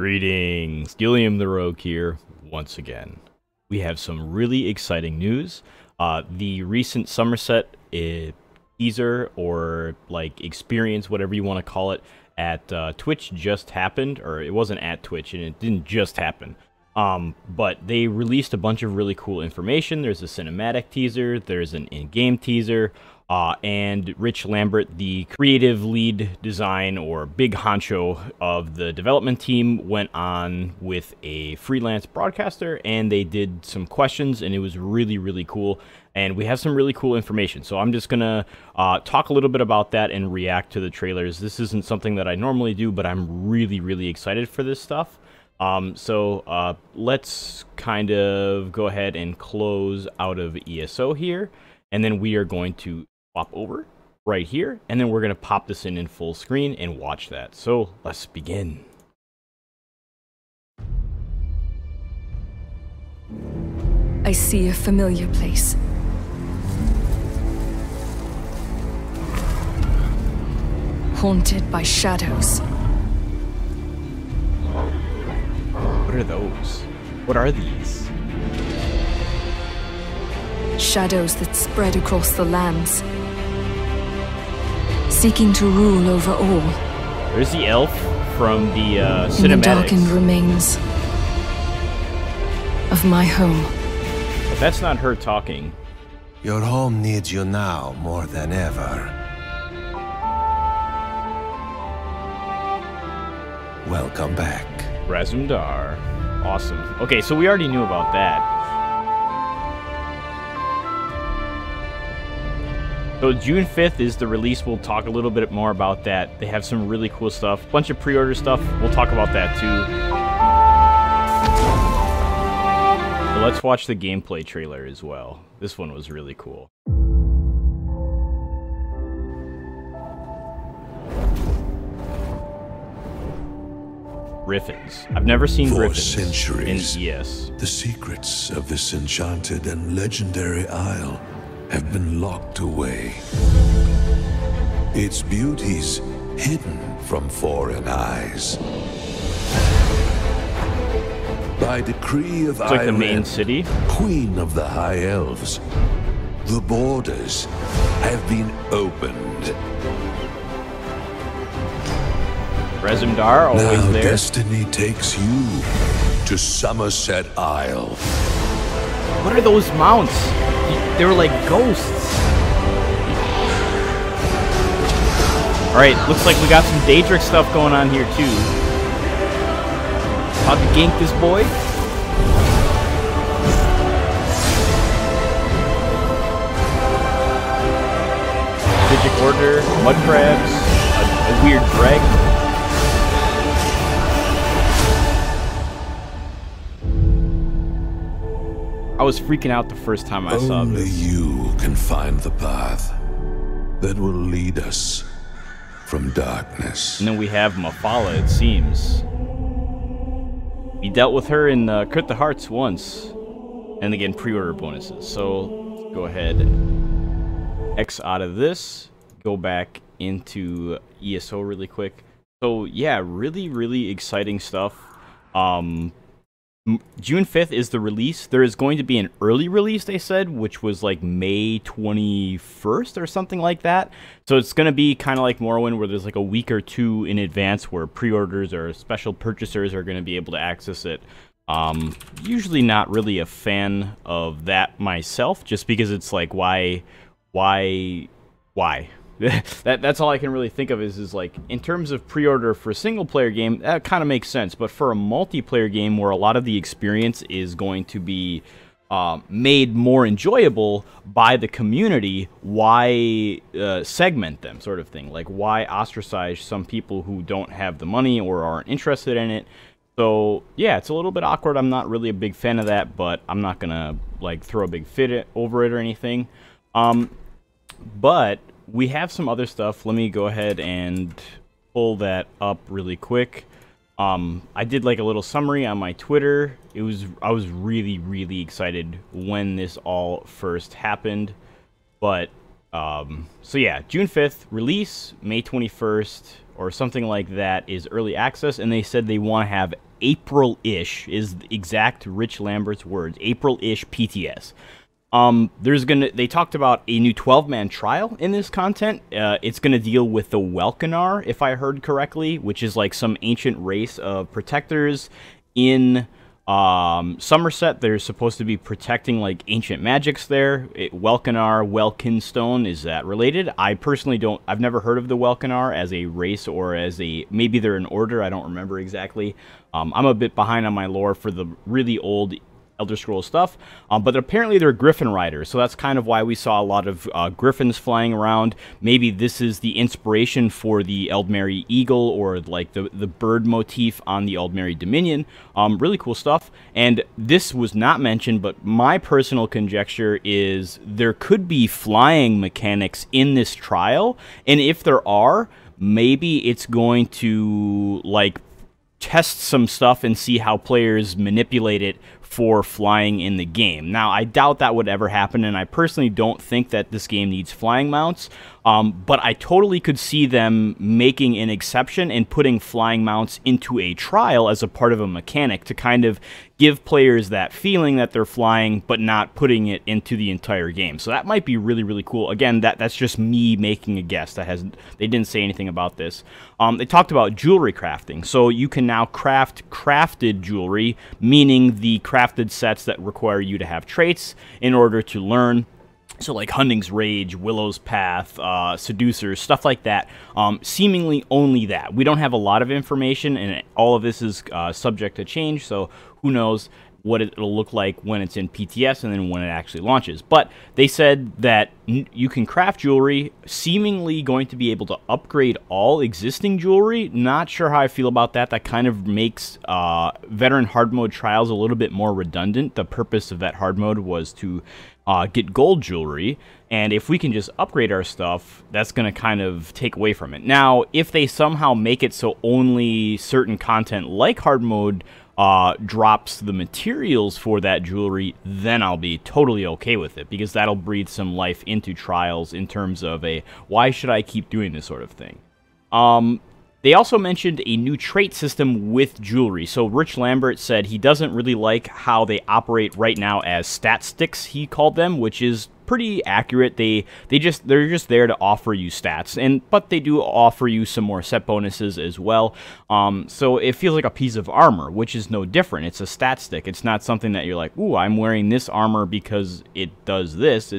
Greetings, Gilliam the Rogue here once again. We have some really exciting news. The recent Summerset teaser or like experience, whatever you want to call it, at Twitch just happened, or it wasn't at Twitch and it didn't just happen. But they released a bunch of really cool information. There's a cinematic teaser, there's an in-game teaser, and Rich Lambert, the creative lead design or big honcho of the development team, went on with a freelance broadcaster and they did some questions, and it was really, really cool. And we have some really cool information. So I'm just going to talk a little bit about that and react to the trailers. This isn't something that I normally do, but I'm really, really excited for this stuff. So let's kind of go ahead and close out of ESO here, and then we are going to swap over right here, and then we're going to pop this in full screen and watch that. So let's begin. I see a familiar place. Haunted by shadows. What are those? What are these? Shadows that spread across the lands, seeking to rule over all. There's the elf from the cinematics. In the darkened remains of my home. But that's not her talking. Your home needs you now more than ever. Welcome back. Razumdar. Awesome. Okay, so we already knew about that. So June 5th is the release. We'll talk a little bit more about that. They have some really cool stuff. Bunch of pre-order stuff. We'll talk about that too. So let's watch the gameplay trailer as well. This one was really cool. Griffins. I've never seen griffins centuries, in ES. The secrets of this enchanted and legendary isle have been locked away. Its beauties hidden from foreign eyes. By decree of It's like the main city. Queen of the High Elves, the borders have been opened. Razumdar, always now there. Destiny takes you to Summerset Isle. What are those mounts? They were like ghosts. Alright, looks like we got some Daedric stuff going on here too. About to gank this boy. Physic Order, mud crabs, a weird dragon. I was freaking out the first time I saw Only this. you can find the path that will lead us from darkness. And then we have Mafala, it seems. We dealt with her in Crit the Hearts once. And again, pre-order bonuses. So, let's go ahead and X out of this. Go back into ESO really quick. So, yeah, really, really exciting stuff. June 5th is the release. There is going to be an early release, they said, which was like May 21st or something like that. So it's going to be kind of like Morrowind, where there's like a week or two in advance where pre-orders or special purchasers are going to be able to access it. Usually not really a fan of that myself, just because it's like, why? That's all I can really think of is like, in terms of pre-order for a single-player game, that kind of makes sense. But for a multiplayer game where a lot of the experience is going to be made more enjoyable by the community, why segment them, sort of thing? Like, why ostracize some people who don't have the money or aren't interested in it? So, yeah, it's a little bit awkward. I'm not really a big fan of that, but I'm not going to, like, throw a big fit over it or anything. But we have some other stuff. Let me go ahead and pull that up really quick. I did like a little summary on my Twitter. I was really, really excited when this all first happened. But so yeah, June 5th release, May 21st or something like that is early access, and they said they want to have April-ish, is the exact Rich Lambert's words, April-ish PTS. They talked about a new 12-man trial in this content. It's gonna deal with the Welkanar, if I heard correctly, which is like some ancient race of protectors in Summerset. They're supposed to be protecting like ancient magics there. Welkanar, Welkinstone, is that related? I personally I've never heard of the Welkanar as a race or as maybe they're an order, I don't remember exactly. I'm a bit behind on my lore for the really old Elder Scrolls stuff, but apparently they're Griffin riders, so that's kind of why we saw a lot of Griffins flying around. Maybe this is the inspiration for the Eldmeri Eagle, or like the bird motif on the Eldmeri Dominion. Really cool stuff, and this was not mentioned, but my personal conjecture is there could be flying mechanics in this trial, and if there are, maybe it's going to like test some stuff and see how players manipulate it for flying in the game. Now, I doubt that would ever happen, and I personally don't think that this game needs flying mounts, but I totally could see them making an exception and putting flying mounts into a trial as a part of a mechanic to kind of give players that feeling that they're flying, but not putting it into the entire game. So that might be really, really cool. Again, that's just me making a guess. They didn't say anything about this. They talked about jewelry crafting. So you can now craft crafted jewelry, meaning the crafted sets that require you to have traits in order to learn. So like Hunting's Rage, Willow's Path, Seducer, stuff like that. Seemingly only that. We don't have a lot of information, and all of this is subject to change, so who knows what it'll look like when it's in PTS and then when it actually launches. But they said that you can craft jewelry, seemingly going to be able to upgrade all existing jewelry. Not sure how I feel about that. That kind of makes veteran hard mode trials a little bit more redundant. The purpose of that hard mode was to get gold jewelry, and if we can just upgrade our stuff, that's going to kind of take away from it. Now, if they somehow make it so only certain content like hard mode drops the materials for that jewelry, then I'll be totally okay with it, because that'll breathe some life into trials in terms of why should I keep doing this sort of thing. They also mentioned a new trait system with jewelry. So Rich Lambert said he doesn't really like how they operate right now as stat sticks, he called them, which is pretty accurate. They're just there to offer you stats, but they do offer you some more set bonuses as well. So it feels like a piece of armor, which is no different. It's a stat stick. It's not something that you're like, ooh, I'm wearing this armor because it does this.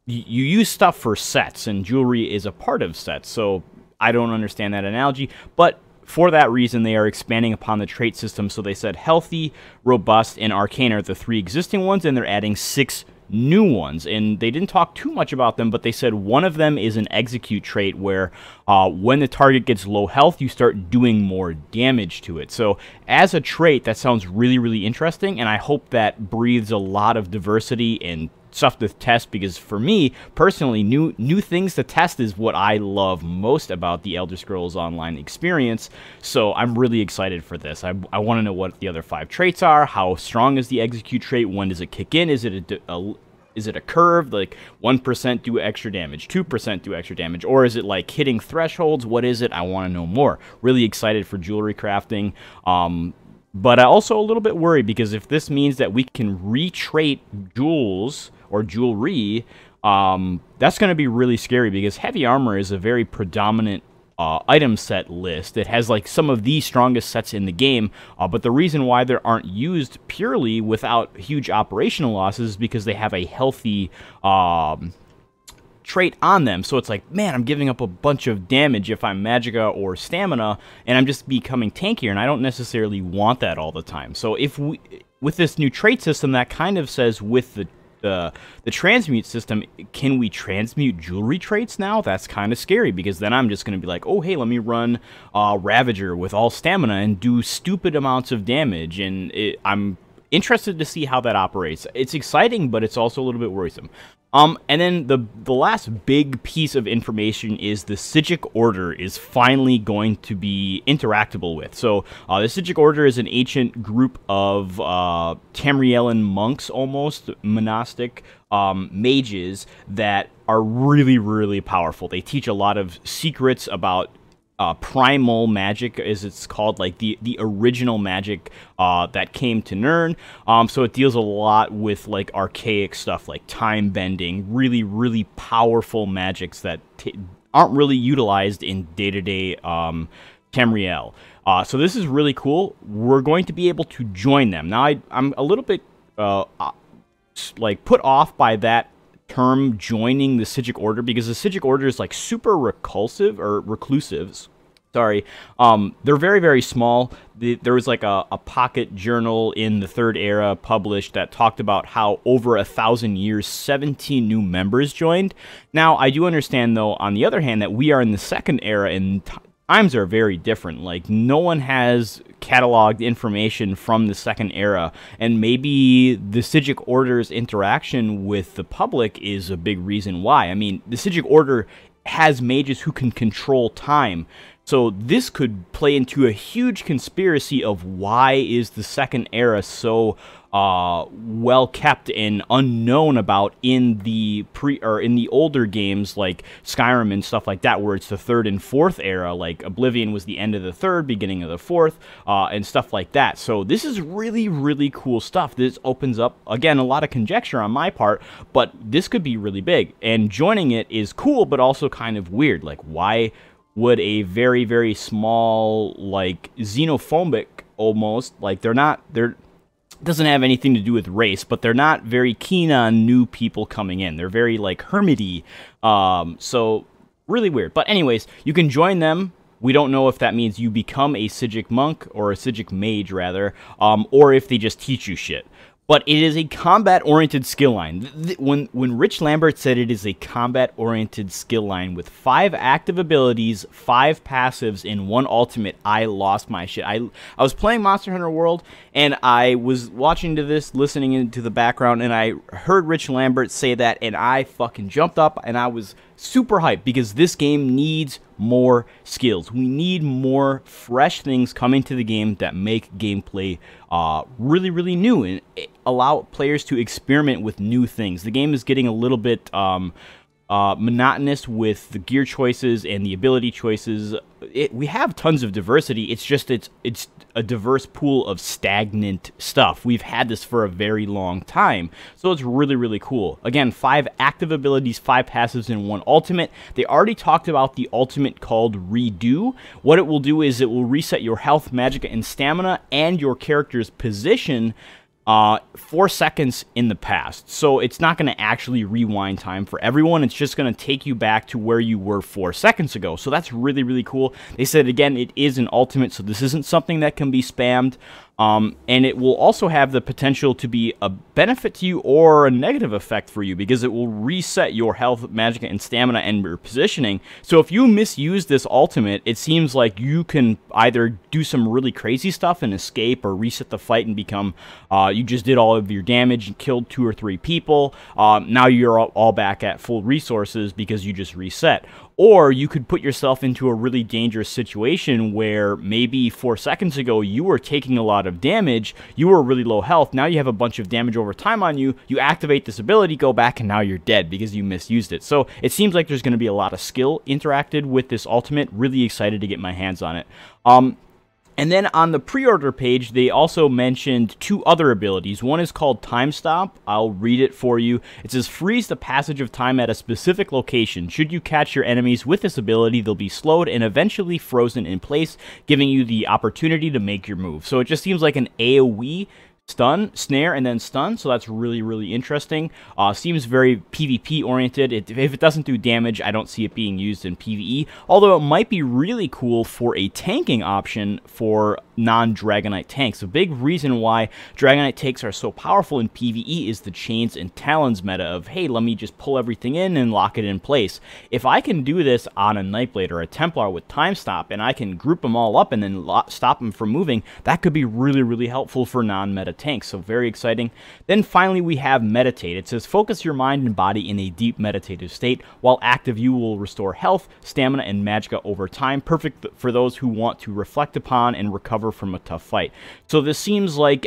You use stuff for sets, and jewelry is a part of sets. So I don't understand that analogy, but for that reason, they are expanding upon the trait system. So they said healthy, robust, and arcane are the 3 existing ones, and they're adding 6 new ones. And they didn't talk too much about them, but they said one of them is an execute trait where when the target gets low health, you start doing more damage to it. So as a trait, that sounds really, really interesting, and I hope that breathes a lot of diversity and stuff to test, because for me personally, new things to test is what I love most about the Elder Scrolls Online experience. So I'm really excited for this. I want to know what the other 5 traits are. How strong is the execute trait? When does it kick in? Is it a curve, like 1% do extra damage, 2% do extra damage, or is it like hitting thresholds? What is it? I want to know more. Really excited for jewelry crafting. But I also a little bit worried, because if this means that we can re-trait jewels or jewelry, that's going to be really scary, because heavy armor is a very predominant item set list. It has like some of the strongest sets in the game, but the reason why they aren't used purely without huge operational losses is because they have a healthy trait on them. So it's like, man, I'm giving up a bunch of damage if I'm Magicka or Stamina, and I'm just becoming tankier, and I don't necessarily want that all the time. So with this new trait system, that kind of says with the transmute system, can we transmute jewelry traits now? That's kind of scary, because then I'm just going to be like, oh, hey, let me run Ravager with all stamina and do stupid amounts of damage, and I'm interested to see how that operates. It's exciting, but it's also a little bit worrisome. And then the last big piece of information is the Psijic Order is finally going to be interactable with. So the Psijic Order is an ancient group of Tamrielian monks, almost monastic mages that are really, really powerful. They teach a lot of secrets about primal magic, as it's called, like the original magic that came to Nirn. So it deals a lot with like archaic stuff like time bending, really, really powerful magics that aren't really utilized in day-to-day Tamriel. So this is really cool. We're going to be able to join them. Now, I'm a little bit like put off by that term, joining the Psijic Order, because the Psijic Order is like super reclusive. Sorry. They're very, very small. There was like a pocket journal in the Third Era published that talked about how over 1,000 years, 17 new members joined. Now, I do understand, though, on the other hand, that we are in the Second Era, and times are very different. Like, no one has cataloged information from the Second Era, and maybe the Psijic Order's interaction with the public is a big reason why. I mean, the Psijic Order has mages who can control time, so this could play into a huge conspiracy of why is the Second Era so well kept and unknown about in the older games like Skyrim and stuff like that, where it's the Third and Fourth Era. Like Oblivion was the end of the Third, beginning of the Fourth, and stuff like that. So this is really, really cool stuff. This opens up, again, a lot of conjecture on my part, but this could be really big. And joining it is cool, but also kind of weird. Like, why would a very, very small, like, xenophobic almost, like, doesn't have anything to do with race, but they're not very keen on new people coming in. They're very, like, hermity. So really weird. But anyways, you can join them. We don't know if that means you become a Psijic monk, or a Psijic mage, rather, or if they just teach you shit. But it is a combat-oriented skill line. When Rich Lambert said it is a combat-oriented skill line with 5 active abilities, 5 passives, and 1 ultimate, I lost my shit. I was playing Monster Hunter World, and I was watching to this, listening into the background, and I heard Rich Lambert say that, and I fucking jumped up, and I was super hyped, because this game needs more skills. We need more fresh things coming to the game that make gameplay really, really new and allow players to experiment with new things. The game is getting a little bit monotonous with the gear choices and the ability choices. We have tons of diversity. It's just it's a diverse pool of stagnant stuff. We've had this for a very long time, so it's really, really cool. Again, 5 active abilities, 5 passives, and 1 ultimate. They already talked about the ultimate called Redo. What it will do is it will reset your health, magic, and stamina, and your character's position 4 seconds in the past. So it's not going to actually rewind time for everyone. It's just going to take you back to where you were 4 seconds ago. So that's really, really cool. They said, again, it is an ultimate, so this isn't something that can be spammed. And it will also have the potential to be a benefit to you or a negative effect for you, because it will reset your health, magic, and stamina and your positioning. So if you misuse this ultimate, it seems like you can either do some really crazy stuff and escape, or reset the fight and become, you just did all of your damage and killed 2 or 3 people. Now you're all back at full resources because you just reset. Or you could put yourself into a really dangerous situation where maybe 4 seconds ago you were taking a lot of damage, you were really low health, now you have a bunch of damage over time on you, you activate this ability, go back, and now you're dead because you misused it. So it seems like there's going to be a lot of skill interacted with this ultimate. Really excited to get my hands on it. And then on the pre-order page, they also mentioned 2 other abilities. One is called Time Stop. I'll read it for you. It says, freeze the passage of time at a specific location. Should you catch your enemies with this ability, they'll be slowed and eventually frozen in place, giving you the opportunity to make your move. So it just seems like an AoE stun, snare, and then stun, so that's really, really interesting. Seems very PvP oriented. If it doesn't do damage, I don't see it being used in PvE, although it might be really cool for a tanking option for non-Dragonite tanks. A big reason why Dragonite tanks are so powerful in PvE is the Chains and Talons meta of, hey, let me just pull everything in and lock it in place. If I can do this on a Nightblade or a Templar with Time Stop, and I can group them all up and then stop them from moving, that could be really, really helpful for non-meta tanks, so very exciting. Then finally we have Meditate. It says, focus your mind and body in a deep meditative state. While active, you will restore health, stamina, and magicka over time, perfect for those who want to reflect upon and recover from a tough fight. So this seems like,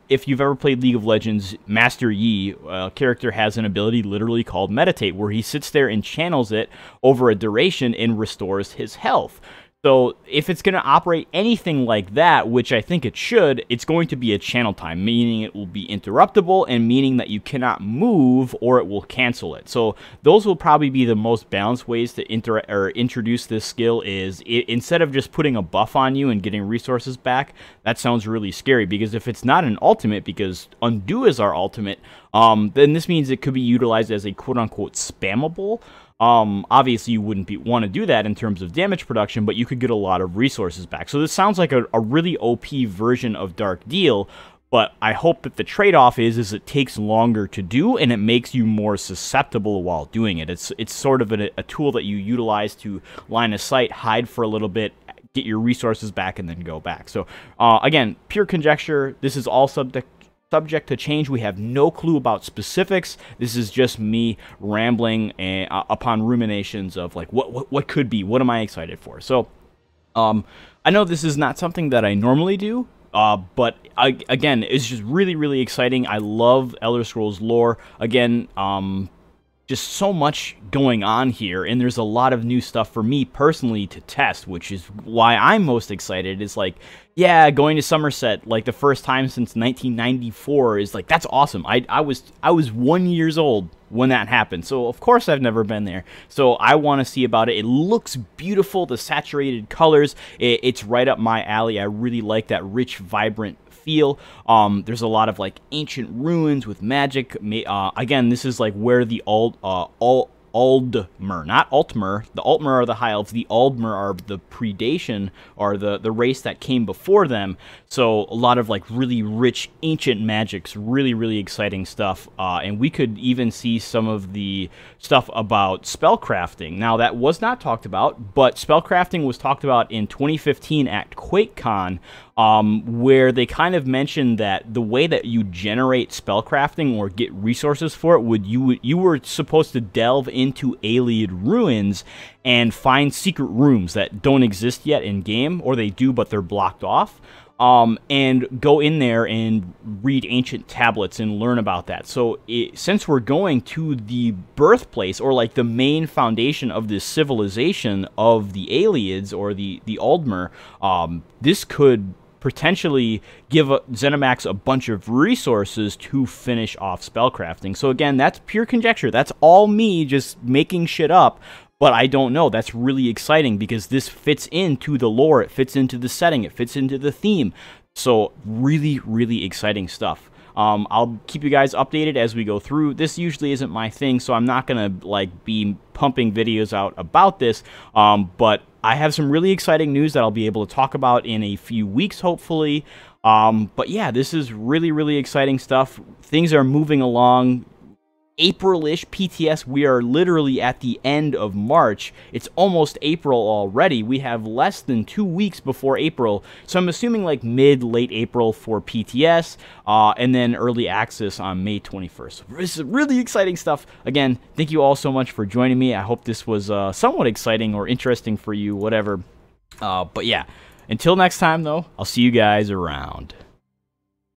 if you've ever played League of Legends, Master Yi, a character has an ability literally called Meditate, where he sits there and channels it over a duration and restores his health. So if it's going to operate anything like that, which I think it should, it's going to be a channel time, meaning it will be interruptible and meaning that you cannot move or it will cancel it. So those will probably be the most balanced ways to introduce this skill. Is instead of just putting a buff on you and getting resources back, that sounds really scary, because if it's not an ultimate, because undo is our ultimate, then this means it could be utilized as a quote-unquote spammable. Obviously you wouldn't want to do that in terms of damage production, but you could get a lot of resources back. So this sounds like a really OP version of Dark Deal, but I hope that the trade-off is it takes longer to do, and it makes you more susceptible while doing it. It's sort of a tool that you utilize to line of sight, hide for a little bit, get your resources back, and then go back. So again, pure conjecture. This is all subject to change. We have no clue about specifics. This is just me rambling upon ruminations of like what could be, what am I excited for. So I know this is not something that I normally do, but again, it's just really exciting. I love Elder Scrolls lore. Again, just so much going on here, and there's a lot of new stuff for me personally to test, which is why I'm most excited. Is like, yeah, going to Summerset like the first time since 1994 is like, that's awesome. I was 1 year old when that happened, so of course I've never been there. So I want to see about it. It looks beautiful, the saturated colors. It's right up my alley. I really like that rich, vibrant feel. There's a lot of like ancient ruins with magic. Again, this is like where the Aldmer, not Altmer. The Altmer are the High Elves. The Aldmer are the predation, or the race that came before them. So a lot of like really rich ancient magics, really exciting stuff. And we could even see some of the stuff about spellcrafting. Now that was not talked about, but spellcrafting was talked about in 2015 at QuakeCon, where they kind of mentioned that the way that you generate spellcrafting or get resources for it you were supposed to delve into Ayleid ruins and find secret rooms that don't exist yet in game, or they do but they're blocked off. And go in there and read ancient tablets and learn about that. So since we're going to the birthplace, or like the main foundation of this civilization of the Ayleids, or the Aldmer, this could potentially give ZeniMax a bunch of resources to finish off spellcrafting. So again, that's pure conjecture. That's all me just making shit up. But I don't know. That's really exciting, because this fits into the lore. It fits into the setting. It fits into the theme. So really exciting stuff. I'll keep you guys updated as we go through. This usually isn't my thing, so I'm not going to like be pumping videos out about this. But I have some really exciting news that I'll be able to talk about in a few weeks, hopefully. But yeah, this is really exciting stuff. Things are moving along. April-ish PTS, we are literally at the end of March. It's almost April already. We have less than 2 weeks before April, so I'm assuming like late April for PTS, and then early access on May 21st. So this is really exciting stuff. Again, thank you all so much for joining me. I hope this was somewhat exciting or interesting for you, whatever. But yeah, until next time though, I'll see you guys around.